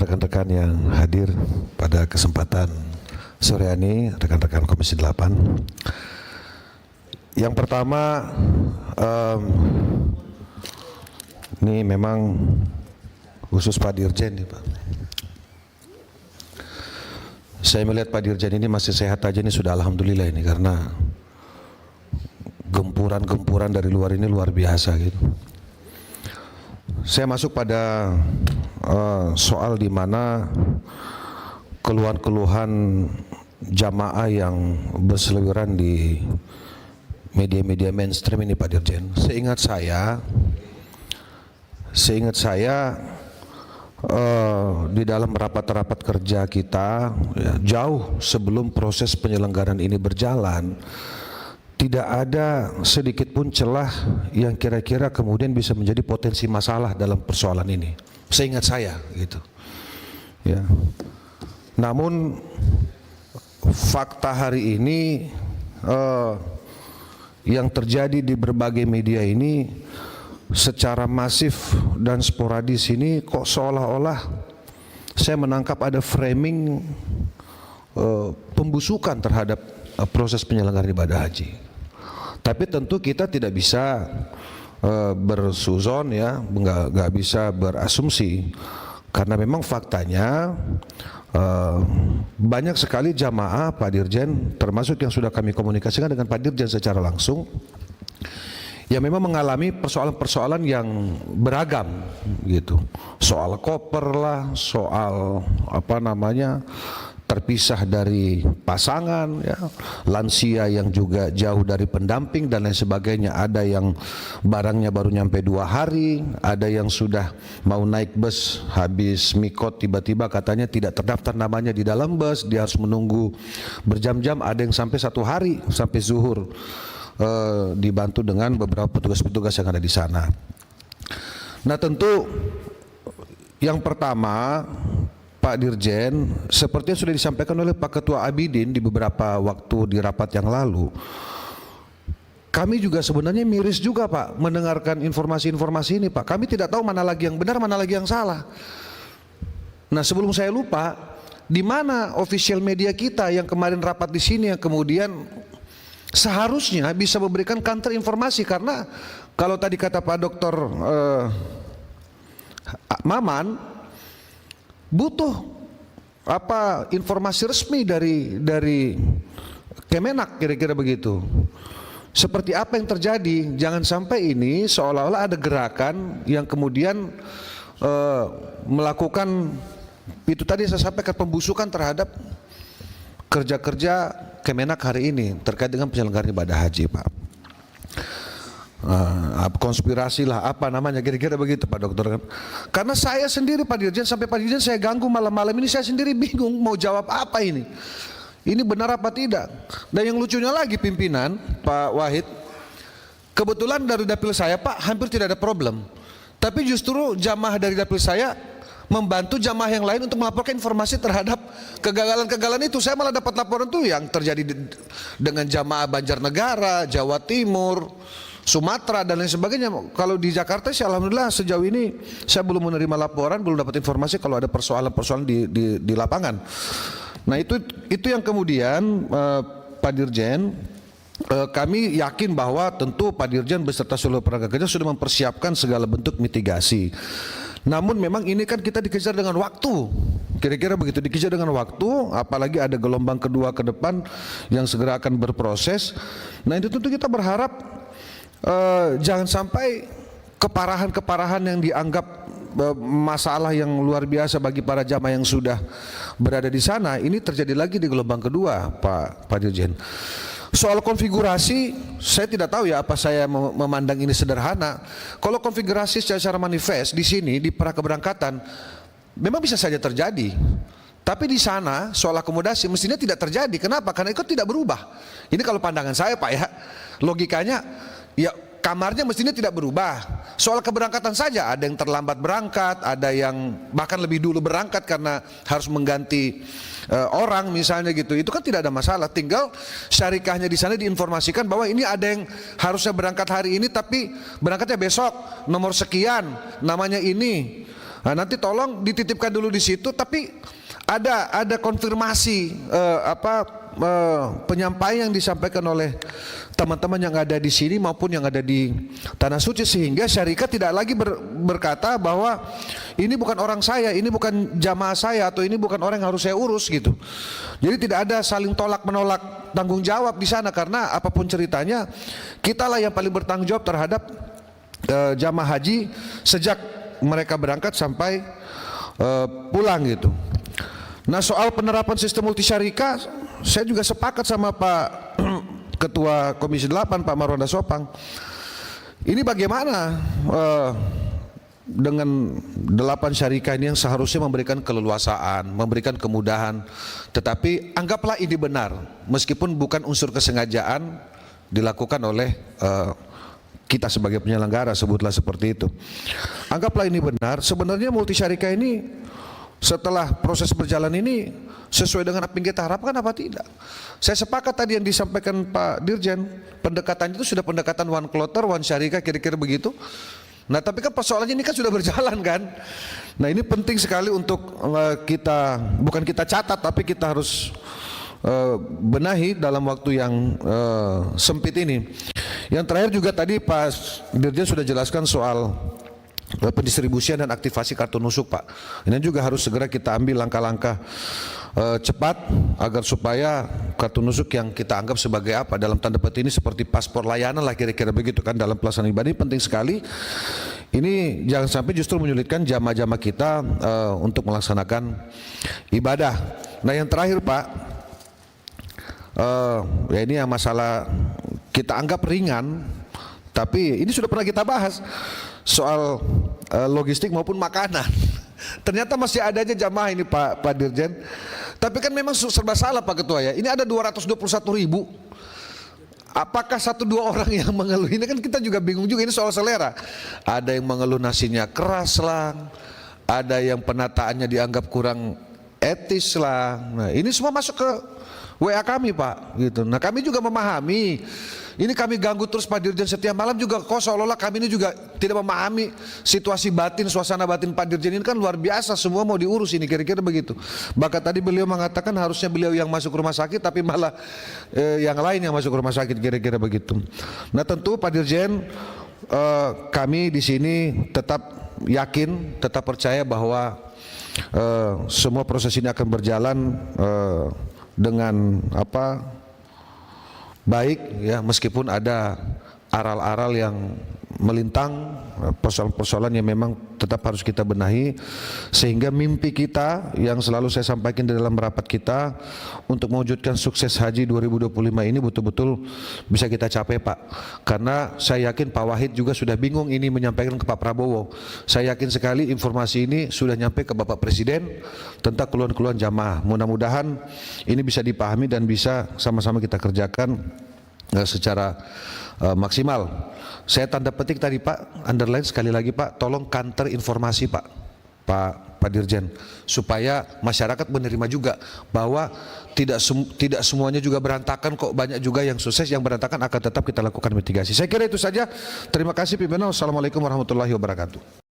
rekan-rekan yang hadir pada kesempatan sore ini, rekan-rekan Komisi 8. Yang pertama, ini memang khusus Pak Dirjen nih Pak. Saya melihat Pak Dirjen ini masih sehat aja, ini sudah alhamdulillah ini, karena gempuran-gempuran dari luar ini luar biasa gitu. Saya masuk pada soal di mana keluhan-keluhan jamaah yang berseliweran di media-media mainstream ini Pak Dirjen. Seingat saya di dalam rapat-rapat kerja kita ya, jauh sebelum proses penyelenggaraan ini berjalan, tidak ada sedikit pun celah yang kira-kira kemudian bisa menjadi potensi masalah dalam persoalan ini. Seingat saya gitu. Ya. Namun fakta hari ini yang terjadi di berbagai media ini secara masif dan sporadis ini kok seolah-olah saya menangkap ada framing pembusukan terhadap proses penyelenggaraan ibadah haji. Tapi tentu kita tidak bisa bersuzon ya, nggak bisa berasumsi, karena memang faktanya banyak sekali jamaah Pak Dirjen, termasuk yang sudah kami komunikasikan dengan Pak Dirjen secara langsung, yang memang mengalami persoalan-persoalan yang beragam gitu. Soal koper lah, soal apa namanya, terpisah dari pasangan ya, lansia yang juga jauh dari pendamping dan lain sebagainya. Ada yang barangnya baru nyampe 2 hari, ada yang sudah mau naik bus habis mikot tiba-tiba katanya tidak terdaftar namanya di dalam bus, dia harus menunggu berjam-jam, ada yang sampai 1 hari sampai zuhur dibantu dengan beberapa petugas-petugas yang ada di sana. Nah tentu yang pertama Pak Dirjen, seperti yang sudah disampaikan oleh Pak Ketua Abidin di beberapa waktu di rapat yang lalu, kami juga sebenarnya miris juga Pak mendengarkan informasi-informasi ini Pak. Kami tidak tahu mana lagi yang benar, mana lagi yang salah. Nah sebelum saya lupa, di mana official media kita yang kemarin rapat di sini yang kemudian seharusnya bisa memberikan counter informasi, karena kalau tadi kata Pak Dr. Maman, butuh apa informasi resmi dari Kemenak kira-kira begitu. Seperti apa yang terjadi? Jangan sampai ini seolah-olah ada gerakan yang kemudian melakukan itu tadi saya sampaikan, pembusukan terhadap kerja-kerja Kemenak hari ini terkait dengan penyelenggaraan ibadah haji Pak. Konspirasi lah apa namanya kira-kira begitu Pak Dokter kan. Karena saya sendiri Pak Dirjen, sampai Pak Dirjen saya ganggu malam-malam ini, saya sendiri bingung mau jawab apa ini benar apa tidak. Dan yang lucunya lagi pimpinan Pak Wahid, kebetulan dari dapil saya Pak hampir tidak ada problem, tapi justru jamaah dari dapil saya membantu jamaah yang lain untuk melaporkan informasi terhadap kegagalan-kegagalan itu. Saya malah dapat laporan tuh yang terjadi dengan jamaah Banjarnegara, Jawa Timur, Sumatera dan lain sebagainya. Kalau di Jakarta sih alhamdulillah sejauh ini saya belum menerima laporan, belum dapat informasi kalau ada persoalan-persoalan di lapangan. Nah itu yang kemudian Pak Dirjen, kami yakin bahwa tentu Pak Dirjen beserta seluruh perangkat kerja sudah mempersiapkan segala bentuk mitigasi. Namun memang ini kan kita dikejar dengan waktu, kira-kira begitu, dikejar dengan waktu, apalagi ada gelombang kedua ke depan yang segera akan berproses. Nah itu tentu kita berharap jangan sampai keparahan-keparahan yang dianggap masalah yang luar biasa bagi para jamaah yang sudah berada di sana ini terjadi lagi di gelombang kedua Pak Dirjen. Soal konfigurasi, saya tidak tahu ya apa saya memandang ini sederhana. Kalau konfigurasi secara manifest di sini di pra keberangkatan memang bisa saja terjadi. Tapi di sana soal akomodasi mestinya tidak terjadi. Kenapa? Karena itu tidak berubah. Ini kalau pandangan saya Pak ya, logikanya ya kamarnya mestinya tidak berubah. Soal keberangkatan saja, ada yang terlambat berangkat, ada yang bahkan lebih dulu berangkat karena harus mengganti orang misalnya gitu. Itu kan tidak ada masalah. Tinggal syarikahnya di sana diinformasikan bahwa ini ada yang harusnya berangkat hari ini tapi berangkatnya besok, nomor sekian, namanya ini. Nah, nanti tolong dititipkan dulu di situ, tapi ada konfirmasi penyampaian yang disampaikan oleh teman-teman yang ada di sini maupun yang ada di Tanah Suci, sehingga syarikat tidak lagi berkata bahwa ini bukan orang saya, ini bukan jamaah saya, atau ini bukan orang yang harus saya urus gitu. Jadi tidak ada saling tolak menolak tanggung jawab di sana, karena apapun ceritanya kitalah yang paling bertanggung jawab terhadap jamaah haji sejak mereka berangkat sampai pulang gitu. Nah, soal penerapan sistem multisyarikah, saya juga sepakat sama Pak Ketua Komisi 8 Pak Marwanda Sopang. Ini bagaimana dengan 8 syarikah ini yang seharusnya memberikan keleluasaan, memberikan kemudahan, tetapi anggaplah ini benar meskipun bukan unsur kesengajaan dilakukan oleh kita sebagai penyelenggara, sebutlah seperti itu. Anggaplah ini benar, sebenarnya multisyarikah ini setelah proses berjalan ini sesuai dengan apa yang kita harapkan apa tidak. Saya sepakat tadi yang disampaikan Pak Dirjen, pendekatan itu sudah pendekatan one kloter, one syarikah, kira-kira begitu. Nah, tapi kan persoalannya ini kan sudah berjalan kan. Nah, ini penting sekali untuk kita, bukan kita catat, tapi kita harus benahi dalam waktu yang sempit ini. Yang terakhir juga tadi Pak Dirjen sudah jelaskan soal pendistribusian dan aktivasi kartu nusuk, Pak. Ini juga harus segera kita ambil langkah-langkah cepat agar supaya kartu nusuk yang kita anggap sebagai apa dalam tanda petik ini seperti paspor layanan lah, kira-kira begitu kan, dalam pelaksanaan ibadah ini penting sekali. Ini jangan sampai justru menyulitkan jamaah-jamaah kita untuk melaksanakan ibadah. Nah, yang terakhir Pak, ya ini yang masalah kita anggap ringan, tapi ini sudah pernah kita bahas soal logistik maupun makanan. Ternyata masih ada aja jamaah ini Pak Dirjen. Tapi kan memang serba salah Pak Ketua ya. Ini ada 221.000. Apakah 1-2 orang yang mengeluh ini, kan kita juga bingung juga, ini soal selera. Ada yang mengeluh nasinya keras lah, ada yang penataannya dianggap kurang etis lah. Nah, ini semua masuk ke WA kami Pak gitu. Nah, kami juga memahami. Ini kami ganggu terus Pak Dirjen setiap malam juga, kok seolah-olah kami ini juga tidak memahami situasi batin, suasana batin Pak Dirjen ini kan luar biasa, semua mau diurus ini, kira-kira begitu. Bahkan tadi beliau mengatakan harusnya beliau yang masuk rumah sakit, tapi malah yang lain yang masuk rumah sakit, kira-kira begitu. Nah, tentu Pak Dirjen, kami di sini tetap yakin, tetap percaya bahwa semua proses ini akan berjalan dengan baik ya, meskipun ada aral-aral yang melintang, persoalan-persoalan yang memang tetap harus kita benahi, sehingga mimpi kita yang selalu saya sampaikan di dalam rapat kita untuk mewujudkan sukses haji 2025 ini betul-betul bisa kita capai Pak. Karena saya yakin Pak Wahid juga sudah bingung ini menyampaikan ke Pak Prabowo. Saya yakin sekali informasi ini sudah nyampe ke Bapak Presiden tentang keluhan-keluhan jamaah. Mudah-mudahan ini bisa dipahami dan bisa sama-sama kita kerjakan secara maksimal. Saya tanda petik tadi Pak, underline sekali lagi Pak, tolong kantor informasi Pak Dirjen, supaya masyarakat menerima juga bahwa tidak semuanya juga berantakan kok, banyak juga yang sukses, yang berantakan akan tetap kita lakukan mitigasi. Saya kira itu saja. Terima kasih pimpinan. Wassalamualaikum warahmatullahi wabarakatuh.